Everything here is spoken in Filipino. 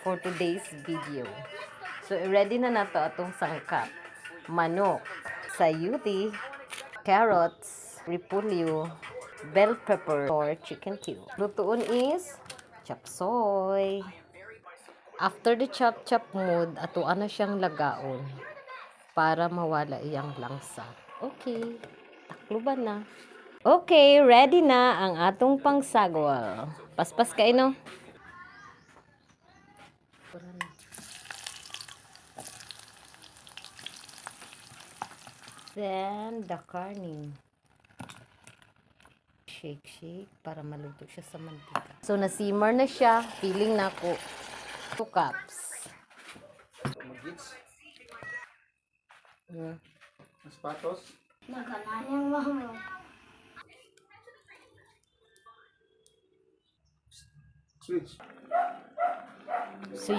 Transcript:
for today's video. So, ready na nato atong sangkap. Manok, sayuti, carrots, repolyo, bell pepper, or chicken cube. Lutuon is chop suey. After the chop mood, atuan na siyang lagaon para mawala iyang langsa. Okay, takluban na. Okay, ready na ang atong pangsagwal. Paspas kayo, no? Then, the karning. Shake para maluto siya sa mantika. So, nasimmer na siya. Feeling na ko 2 cups. Sapatos. Nagkananyang mama. Switch. So,